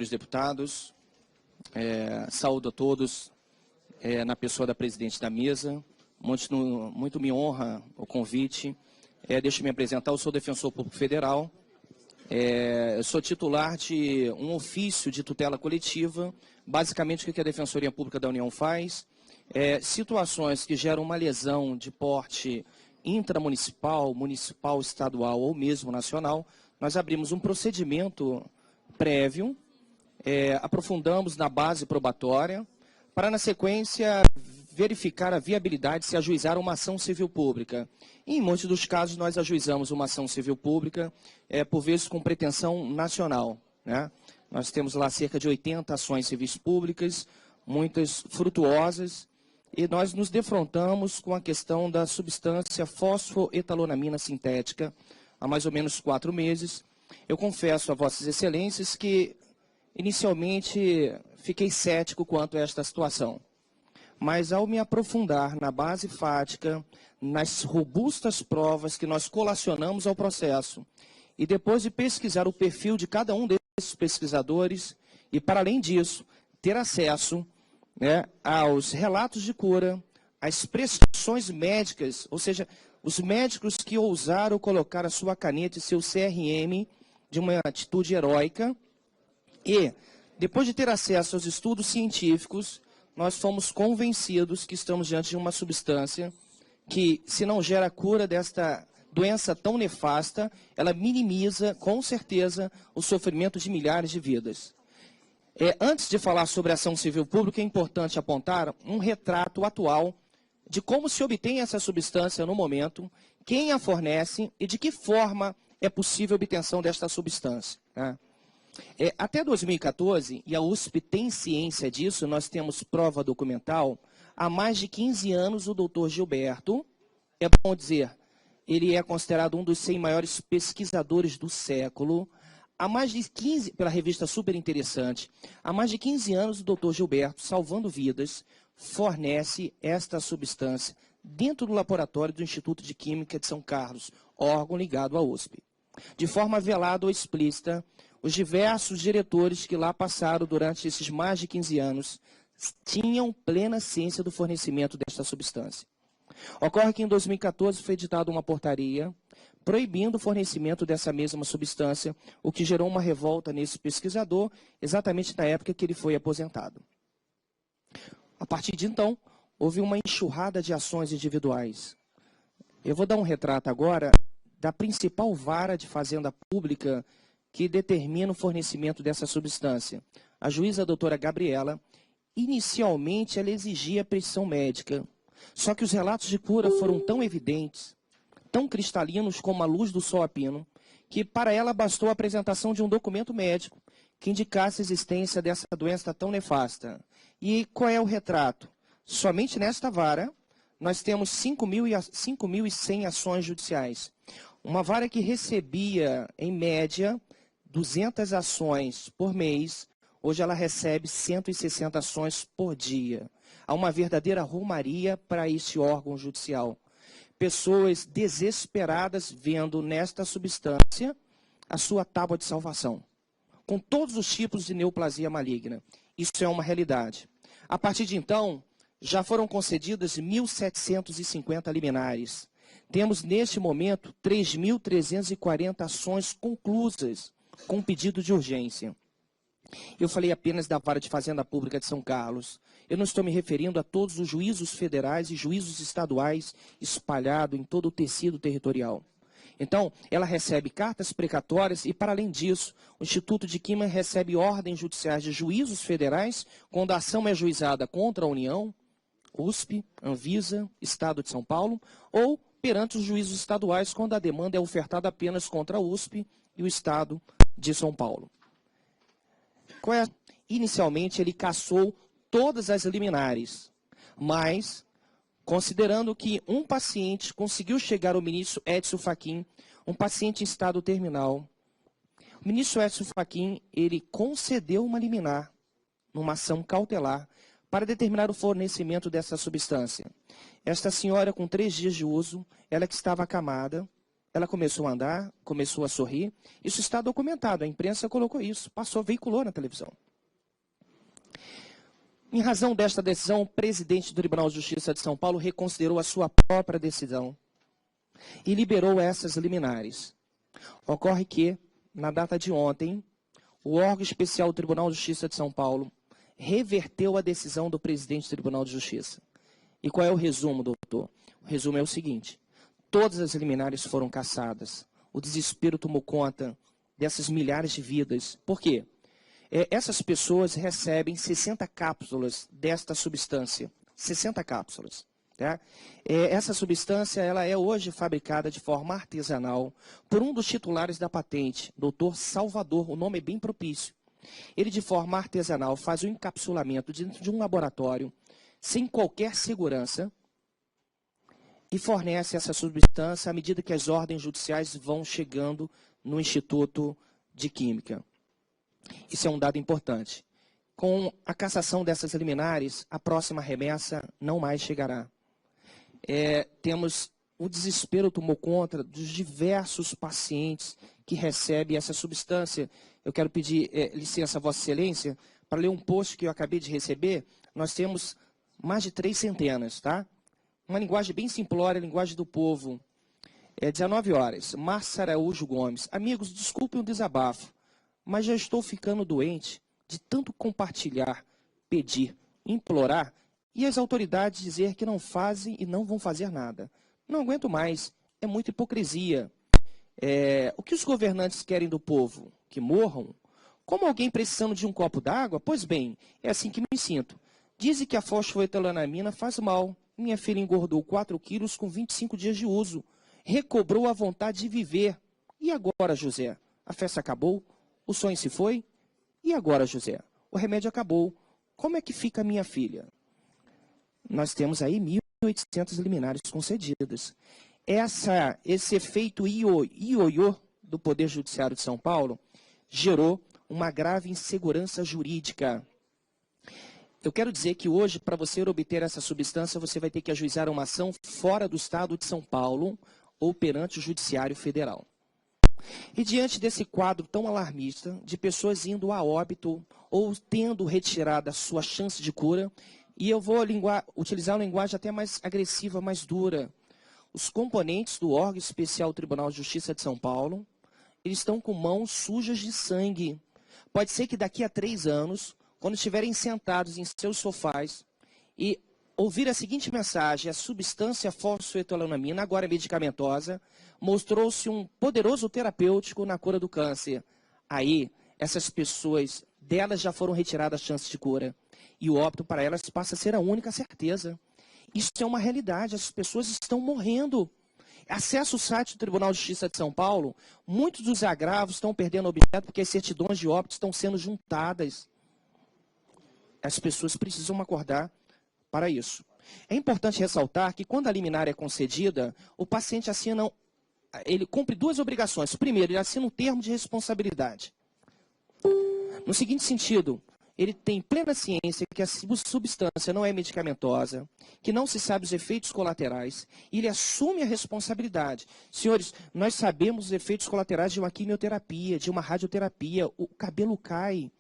senhores deputados, saúdo a todos, na pessoa da presidente da mesa. Muito me honra o convite. Deixa eu me apresentar, eu sou defensor público federal. Eu sou titular de um ofício de tutela coletiva. Basicamente, o que a Defensoria Pública da União faz? Situações que geram uma lesão de porte intramunicipal, municipal, estadual ou mesmo nacional, nós abrimos um procedimento prévio, aprofundamos na base probatória, para, na sequência, verificar a viabilidade de se ajuizar uma ação civil pública. E, em muitos dos casos, nós ajuizamos uma ação civil pública, por vezes com pretensão nacional, né? Nós temos lá cerca de 80 ações civis públicas, muitas frutuosas, e nós nos defrontamos com a questão da substância fosfoetalonamina sintética há mais ou menos 4 meses. Eu confesso a Vossas Excelências que, inicialmente, fiquei cético quanto a esta situação. Mas, ao me aprofundar na base fática, nas robustas provas que nós colacionamos ao processo, e depois de pesquisar o perfil de cada um desses pesquisadores, e, para além disso, ter acesso, aos relatos de cura, às prescrições médicas, ou seja, os médicos que ousaram colocar a sua caneta e seu CRM de uma atitude heróica, e, depois de ter acesso aos estudos científicos, nós fomos convencidos que estamos diante de uma substância que, se não gera cura desta doença tão nefasta, ela minimiza, com certeza, o sofrimento de milhares de vidas. Antes de falar sobre a ação civil pública, é importante apontar um retrato atual de como se obtém essa substância no momento, quem a fornece e de que forma é possível a obtenção desta substância, né? Até 2014, e a USP tem ciência disso, nós temos prova documental, há mais de 15 anos o doutor Gilberto, é bom dizer, ele é considerado um dos 100 maiores pesquisadores do século. Há mais de 15, pela revista Super Interessante, há mais de 15 anos o doutor Gilberto, salvando vidas, fornece esta substância dentro do laboratório do Instituto de Química de São Carlos, órgão ligado à USP. De forma velada ou explícita, os diversos diretores que lá passaram durante esses mais de 15 anos tinham plena ciência do fornecimento desta substância. Ocorre que em 2014 foi editada uma portaria proibindo o fornecimento dessa mesma substância, o que gerou uma revolta nesse pesquisador, exatamente na época que ele foi aposentado. A partir de então, houve uma enxurrada de ações individuais. Eu vou dar um retrato agora da principal vara de fazenda pública que determina o fornecimento dessa substância. A juíza doutora Gabriela, inicialmente ela exigia prescrição médica, só que os relatos de cura foram tão evidentes, tão cristalinos como a luz do sol a pino, que para ela bastou a apresentação de um documento médico que indicasse a existência dessa doença tão nefasta. E qual é o retrato? Somente nesta vara, nós temos 5.100 ações judiciais. Uma vara que recebia, em média, 200 ações por mês, hoje ela recebe 160 ações por dia. Há uma verdadeira romaria para esse órgão judicial. Pessoas desesperadas vendo nesta substância a sua tábua de salvação, com todos os tipos de neoplasia maligna. Isso é uma realidade. A partir de então, já foram concedidas 1.750 liminares. Temos, neste momento, 3.340 ações conclusas, com pedido de urgência. Eu falei apenas da Vara de Fazenda Pública de São Carlos. Eu não estou me referindo a todos os juízos federais e juízos estaduais espalhados em todo o tecido territorial. Então, ela recebe cartas precatórias e, para além disso, o Instituto de Química recebe ordens judiciais de juízos federais quando a ação é ajuizada contra a União, USP, Anvisa, Estado de São Paulo, ou perante os juízos estaduais quando a demanda é ofertada apenas contra a USP e o Estado de São Paulo. Inicialmente, ele cassou todas as liminares, mas, considerando que um paciente conseguiu chegar ao ministro Edson Fachin, um paciente em estado terminal, o ministro Edson Fachin, ele concedeu uma liminar, numa ação cautelar, para determinar o fornecimento dessa substância. Esta senhora, com 3 dias de uso, ela que estava acamada, ela começou a andar, começou a sorrir. Isso está documentado, a imprensa colocou isso, veiculou na televisão. Em razão desta decisão, o presidente do Tribunal de Justiça de São Paulo reconsiderou a sua própria decisão e liberou essas liminares. Ocorre que, na data de ontem, o órgão especial do Tribunal de Justiça de São Paulo reverteu a decisão do presidente do Tribunal de Justiça. E qual é o resumo, doutor? O resumo é o seguinte: todas as liminares foram cassadas. O desespero tomou conta dessas milhares de vidas. Por quê? Essas pessoas recebem 60 cápsulas desta substância. 60 cápsulas. Tá? Essa substância ela é hoje fabricada de forma artesanal por um dos titulares da patente, Dr. Salvador. O nome é bem propício. Ele, de forma artesanal, faz o encapsulamento dentro de um laboratório, sem qualquer segurança, e fornece essa substância à medida que as ordens judiciais vão chegando no Instituto de Química. Isso é um dado importante. Com a cassação dessas liminares, a próxima remessa não mais chegará. Temos o desespero tomou conta dos diversos pacientes que recebem essa substância. Eu quero pedir licença a Vossa Excelência para ler um post que eu acabei de receber. Nós temos mais de 3 centenas, tá? Uma linguagem bem simplória, linguagem do povo. 19 horas. Márcia Araújo Gomes. Amigos, desculpem o desabafo, mas já estou ficando doente de tanto compartilhar, pedir, implorar e as autoridades dizer que não fazem e não vão fazer nada. Não aguento mais. É muita hipocrisia. O que os governantes querem do povo? Que morram? Como alguém precisando de um copo d'água? Pois bem, é assim que me sinto. Dizem que a fosfoetilenamina faz mal. Minha filha engordou 4 quilos com 25 dias de uso. Recobrou a vontade de viver. E agora, José? A festa acabou? O sonho se foi? E agora, José? O remédio acabou. Como é que fica a minha filha? Nós temos aí 1.800 liminares concedidas. Esse efeito ioiô do Poder Judiciário de São Paulo gerou uma grave insegurança jurídica. Eu quero dizer que hoje, para você obter essa substância, você vai ter que ajuizar uma ação fora do estado de São Paulo ou perante o Judiciário Federal. E diante desse quadro tão alarmista, de pessoas indo a óbito ou tendo retirada a sua chance de cura, e eu vou utilizar uma linguagem até mais agressiva, mais dura. Os componentes do órgão especial do Tribunal de Justiça de São Paulo, eles estão com mãos sujas de sangue. Pode ser que daqui a 3 anos, quando estiverem sentados em seus sofás e ouvir a seguinte mensagem: a substância fosfoetilenamina, agora medicamentosa, mostrou-se um poderoso terapêutico na cura do câncer. Aí, essas pessoas, delas já foram retiradas as chances de cura. E o óbito para elas passa a ser a única certeza. Isso é uma realidade, as pessoas estão morrendo. Acesse o site do Tribunal de Justiça de São Paulo, muitos dos agravos estão perdendo objeto porque as certidões de óbito estão sendo juntadas. As pessoas precisam acordar para isso. É importante ressaltar que quando a liminar é concedida, o paciente assina, ele cumpre 2 obrigações. Primeiro, ele assina um termo de responsabilidade. No seguinte sentido, ele tem plena ciência que a substância não é medicamentosa, que não se sabe os efeitos colaterais, e ele assume a responsabilidade. Senhores, nós sabemos os efeitos colaterais de uma quimioterapia, de uma radioterapia. O cabelo cai,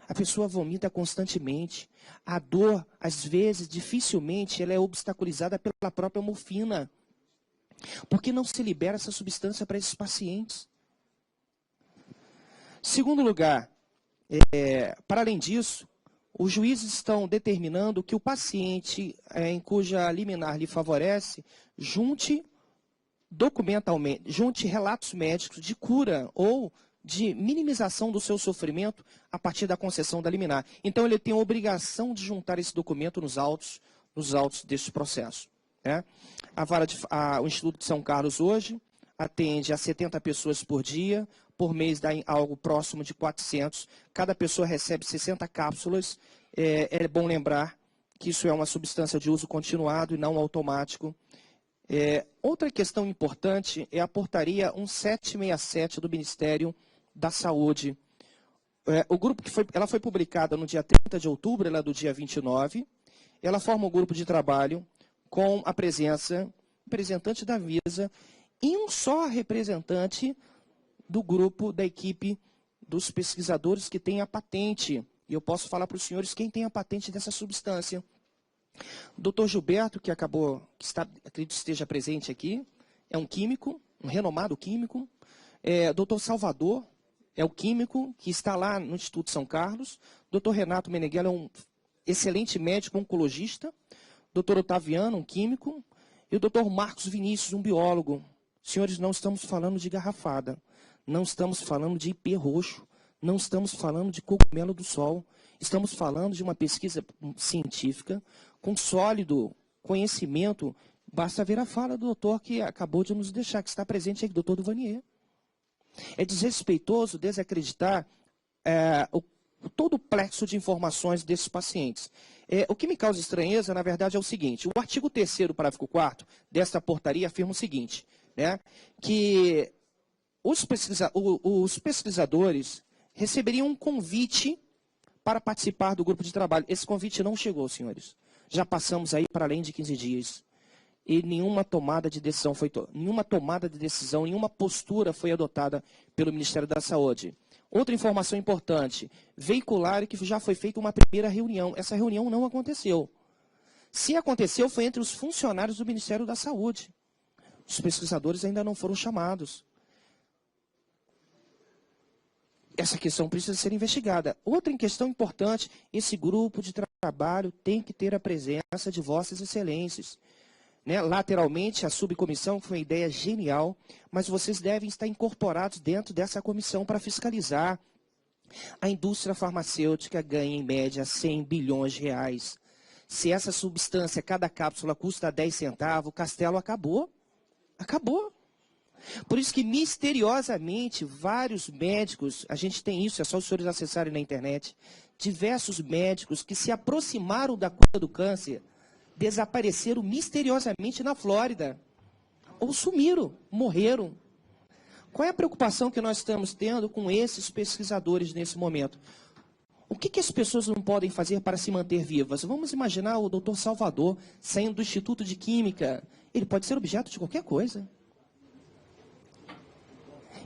a pessoa vomita constantemente. A dor, às vezes, dificilmente, ela é obstaculizada pela própria morfina. Por que não se libera essa substância para esses pacientes? Segundo lugar, para além disso, os juízes estão determinando que o paciente em cuja liminar lhe favorece junte documentalmente, junte relatos médicos de cura ou de minimização do seu sofrimento a partir da concessão da liminar. Então, ele tem a obrigação de juntar esse documento nos autos deste processo. Né? O Instituto de São Carlos hoje atende a 70 pessoas por dia, por mês dá algo próximo de 400. Cada pessoa recebe 60 cápsulas. É bom lembrar que isso é uma substância de uso continuado e não automático. Outra questão importante é a portaria 1767 do Ministério da Saúde. Ela foi publicada no dia 30 de outubro, ela é do dia 29. Ela forma um grupo de trabalho com a presença do representante da Anvisa e um só representante do grupo, da equipe dos pesquisadores que tem a patente. E eu posso falar para os senhores quem tem a patente dessa substância. Dr. Gilberto, que acredito que esteja presente aqui, é um químico, um renomado químico. Dr. Salvador é o químico que está lá no Instituto São Carlos. Dr. Renato Meneghello é um excelente médico oncologista. Dr. Otaviano, um químico. E o Dr. Marcos Vinícius, um biólogo. Senhores, não estamos falando de garrafada. Não estamos falando de ipê roxo. Não estamos falando de cogumelo do sol. Estamos falando de uma pesquisa científica com sólido conhecimento. Basta ver a fala do doutor que acabou de nos deixar, que está presente aqui, doutor Duvanier. É desrespeitoso desacreditar todo o plexo de informações desses pacientes. O que me causa estranheza, na verdade, é o seguinte. O artigo 3º, parágrafo 4º, desta portaria afirma o seguinte, né, que os pesquisadores receberiam um convite para participar do grupo de trabalho. Esse convite não chegou, senhores. Já passamos aí para além de 15 dias. E nenhuma tomada de decisão nenhuma postura foi adotada pelo Ministério da Saúde. Outra informação importante, veicular que já foi feita uma primeira reunião. Essa reunião não aconteceu. Se aconteceu, foi entre os funcionários do Ministério da Saúde. Os pesquisadores ainda não foram chamados. Essa questão precisa ser investigada. Outra questão importante, esse grupo de trabalho tem que ter a presença de vossas excelências. Né? Lateralmente, a subcomissão foi uma ideia genial, mas vocês devem estar incorporados dentro dessa comissão para fiscalizar. A indústria farmacêutica ganha, em média, 100 bilhões de reais. Se essa substância, cada cápsula, custa 10 centavos, o castelo acabou. Acabou. Por isso que, misteriosamente, vários médicos, a gente tem isso, é só os senhores acessarem na internet, diversos médicos que se aproximaram da cura do câncer, desapareceram misteriosamente na Flórida. Ou sumiram, morreram. Qual é a preocupação que nós estamos tendo com esses pesquisadores nesse momento? O que as pessoas não podem fazer para se manter vivas? Vamos imaginar o Dr. Salvador saindo do Instituto de Química. Ele pode ser objeto de qualquer coisa.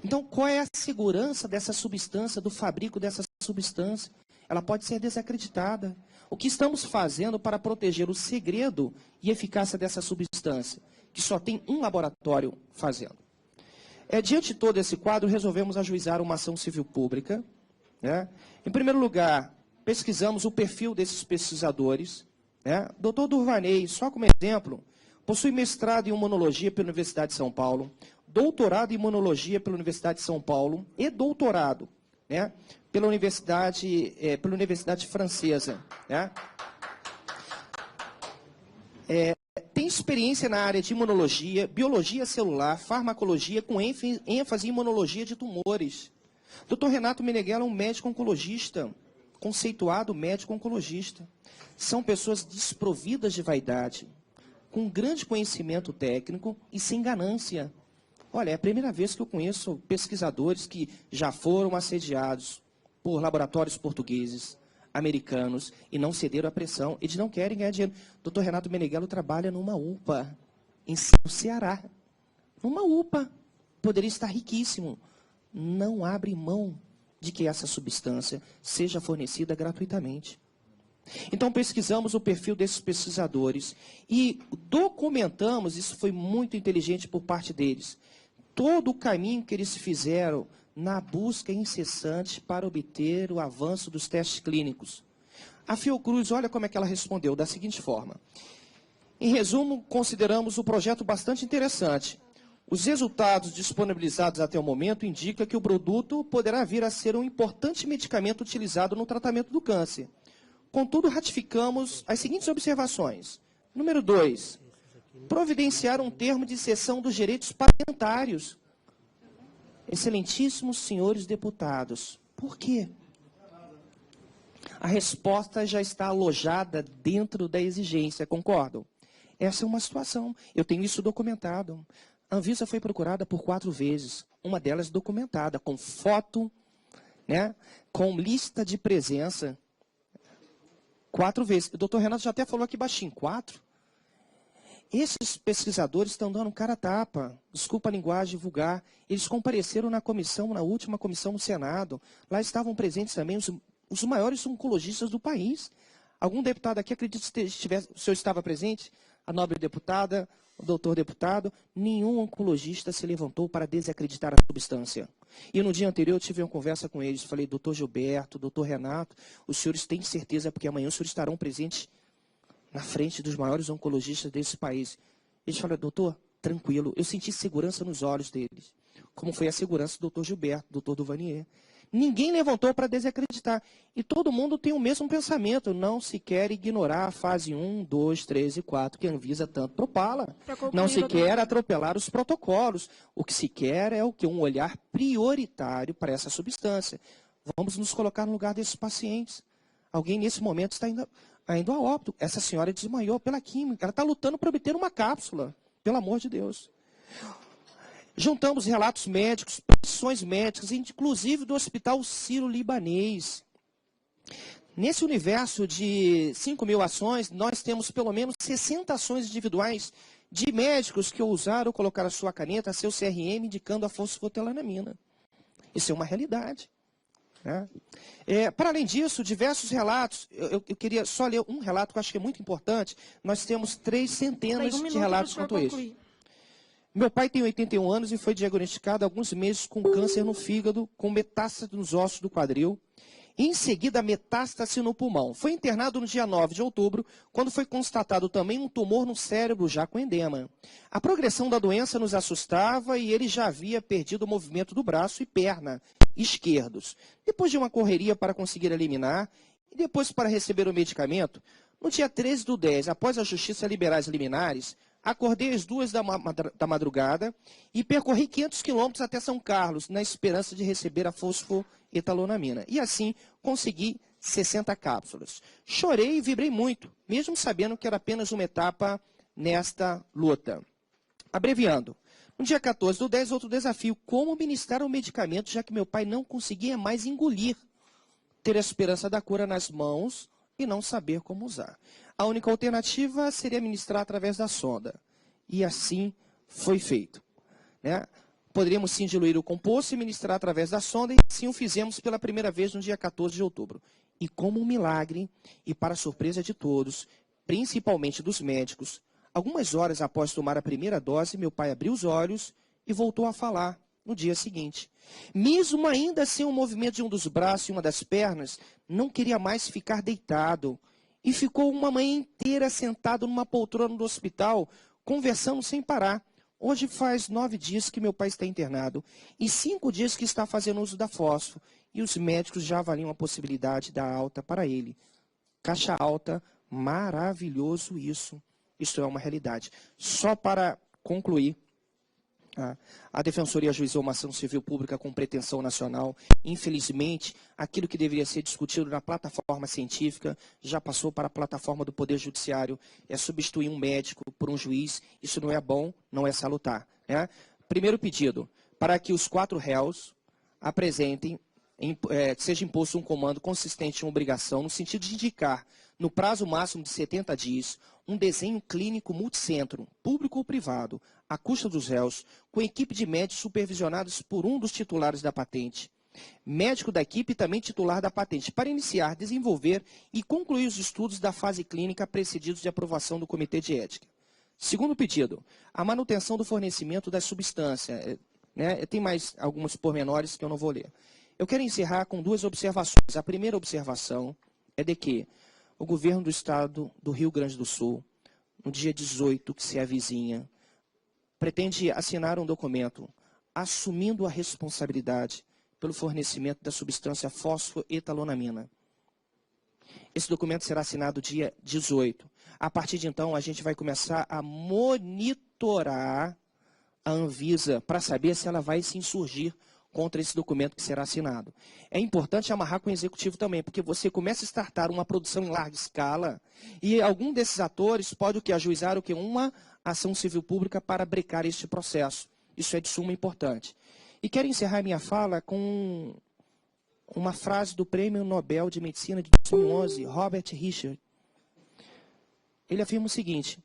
Então, qual é a segurança dessa substância, do fabrico dessa substância? Ela pode ser desacreditada. O que estamos fazendo para proteger o segredo e eficácia dessa substância, que só tem um laboratório fazendo? Diante de todo esse quadro, resolvemos ajuizar uma ação civil pública. Né? Em primeiro lugar, pesquisamos o perfil desses pesquisadores. Né? Dr. Durvaney, só como exemplo, possui mestrado em imunologia pela Universidade de São Paulo, doutorado em imunologia pela Universidade de São Paulo e doutorado, né, pela Universidade Francesa. Né? Tem experiência na área de imunologia, biologia celular, farmacologia, com ênfase em imunologia de tumores. Dr. Renato Meneghello é um médico oncologista, conceituado médico oncologista. São pessoas desprovidas de vaidade, com grande conhecimento técnico e sem ganância. Olha, é a primeira vez que eu conheço pesquisadores que já foram assediados por laboratórios portugueses, americanos, e não cederam à pressão, eles não querem ganhar dinheiro. Dr. Renato Meneghello trabalha numa UPA, no Ceará. Numa UPA. Poderia estar riquíssimo. Não abre mão de que essa substância seja fornecida gratuitamente. Então, pesquisamos o perfil desses pesquisadores e documentamos, isso foi muito inteligente por parte deles, todo o caminho que eles fizeram na busca incessante para obter o avanço dos testes clínicos. A Fiocruz, olha como é que ela respondeu, da seguinte forma. Em resumo, consideramos o projeto bastante interessante. Os resultados disponibilizados até o momento indicam que o produto poderá vir a ser um importante medicamento utilizado no tratamento do câncer. Contudo, ratificamos as seguintes observações. Número 2, providenciar um termo de cessão dos direitos patentários. Excelentíssimos senhores deputados, por quê? A resposta já está alojada dentro da exigência, concordam? Essa é uma situação, eu tenho isso documentado. A Anvisa foi procurada por 4 vezes, uma delas documentada, com foto, né, com lista de presença. 4 vezes. O doutor Renato já até falou aqui baixinho, 4. Esses pesquisadores estão dando cara a tapa, desculpa a linguagem vulgar, eles compareceram na comissão, na última comissão no Senado, lá estavam presentes também os maiores oncologistas do país. Algum deputado aqui, acredito que o senhor estava presente, a nobre deputada, o doutor deputado, nenhum oncologista se levantou para desacreditar a substância. E no dia anterior eu tive uma conversa com eles, falei, doutor Gilberto, doutor Renato, os senhores têm certeza, porque amanhã os senhores estarão presentes na frente dos maiores oncologistas desse país. Eles falaram, doutor, tranquilo, eu senti segurança nos olhos deles, como foi a segurança do doutor Gilberto, doutor Duvanier. Ninguém levantou para desacreditar. E todo mundo tem o mesmo pensamento. Não se quer ignorar a fase 1, 2, 3 e 4, que a Anvisa tanto propala. Não se quer atropelar os protocolos. O que se quer é o que? Um olhar prioritário para essa substância. Vamos nos colocar no lugar desses pacientes. Alguém nesse momento está indo a óbito. Essa senhora desmaiou pela química. Ela está lutando para obter uma cápsula. Pelo amor de Deus. Juntamos relatos médicos, petições médicas, inclusive do Hospital Sírio-Libanês. Nesse universo de 5.000 ações, nós temos pelo menos 60 ações individuais de médicos que ousaram colocar a sua caneta, seu CRM, indicando a fosfetilamina. Isso é uma realidade. Né? Para além disso, diversos relatos, eu queria só ler um relato que eu acho que é muito importante. Nós temos 3 centenas de relatos quanto a isso. Meu pai tem 81 anos e foi diagnosticado há alguns meses com câncer no fígado, com metástase nos ossos do quadril. Em seguida, metástase no pulmão. Foi internado no dia 9 de outubro, quando foi constatado também um tumor no cérebro, já com edema. A progressão da doença nos assustava e ele já havia perdido o movimento do braço e perna esquerdos. Depois de uma correria para conseguir eliminar e depois para receber o medicamento, no dia 13/10, após a justiça liberar as liminares, acordei às 2 da madrugada e percorri 500 quilômetros até São Carlos, na esperança de receber a fosfetilamina. E assim, consegui 60 cápsulas. Chorei e vibrei muito, mesmo sabendo que era apenas uma etapa nesta luta. Abreviando, no dia 14/10, outro desafio, como ministrar o medicamento, já que meu pai não conseguia mais engolir, ter a esperança da cura nas mãos e não saber como usar. A única alternativa seria ministrar através da sonda. E assim foi feito. Né? Poderíamos sim diluir o composto e ministrar através da sonda, e assim o fizemos pela primeira vez no dia 14 de outubro. E como um milagre, e para surpresa de todos, principalmente dos médicos, algumas horas após tomar a primeira dose, meu pai abriu os olhos e voltou a falar no dia seguinte. Mesmo ainda sem o movimento de um dos braços e uma das pernas, não queria mais ficar deitado. E ficou uma manhã inteira sentado numa poltrona do hospital, conversando sem parar. Hoje faz 9 dias que meu pai está internado e 5 dias que está fazendo uso da fósforo. E os médicos já avaliam a possibilidade da alta para ele. Caixa alta, maravilhoso isso. Isso é uma realidade. Só para concluir, a Defensoria ajuizou uma ação civil pública com pretensão nacional. Infelizmente, aquilo que deveria ser discutido na plataforma científica já passou para a plataforma do Poder Judiciário. É substituir um médico por um juiz. Isso não é bom, não é salutar. Né? Primeiro pedido, para que os 4 réus apresentem, seja imposto um comando consistente em obrigação, no sentido de indicar, no prazo máximo de 70 dias, um desenho clínico multicentro, público ou privado, à custa dos réus, com equipe de médicos supervisionados por um dos titulares da patente, médico da equipe e também titular da patente, para iniciar, desenvolver e concluir os estudos da fase clínica precedidos de aprovação do Comitê de Ética. Segundo pedido, a manutenção do fornecimento da substância. Tem mais alguns pormenores que eu não vou ler. Eu quero encerrar com 2 observações. A primeira observação é de que o governo do estado do Rio Grande do Sul, no dia 18, que se avizinha, pretende assinar um documento assumindo a responsabilidade pelo fornecimento da substância fosfetilamina. Esse documento será assinado dia 18. A partir de então, a gente vai começar a monitorar a Anvisa para saber se ela vai se insurgir contra esse documento que será assinado. É importante amarrar com o executivo também, porque você começa a startar uma produção em larga escala e algum desses atores pode ajuizar uma ação civil pública para brecar este processo. Isso é de suma importância. E quero encerrar minha fala com uma frase do Prêmio Nobel de Medicina de 2011, Robert Reich. Ele afirma o seguinte: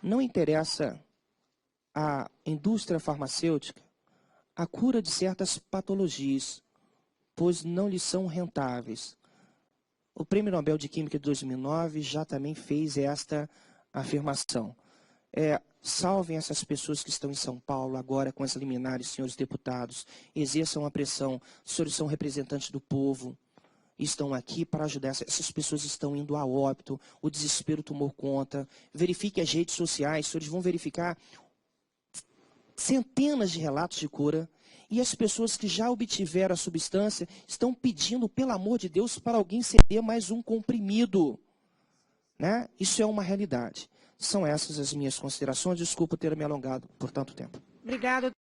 Não interessa à indústria farmacêutica a cura de certas patologias, pois não lhes são rentáveis. O Prêmio Nobel de Química de 2009 já também fez esta afirmação. Salvem essas pessoas que estão em São Paulo agora com as liminares, senhores deputados, exerçam a pressão, os senhores são representantes do povo, estão aqui para ajudar. Essas pessoas estão indo a óbito, o desespero tomou conta. Verifique as redes sociais, os senhores vão verificar centenas de relatos de cura. E as pessoas que já obtiveram a substância estão pedindo, pelo amor de Deus, para alguém ceder mais um comprimido. Né? Isso é uma realidade. São essas as minhas considerações. Desculpa ter me alongado por tanto tempo. Obrigado.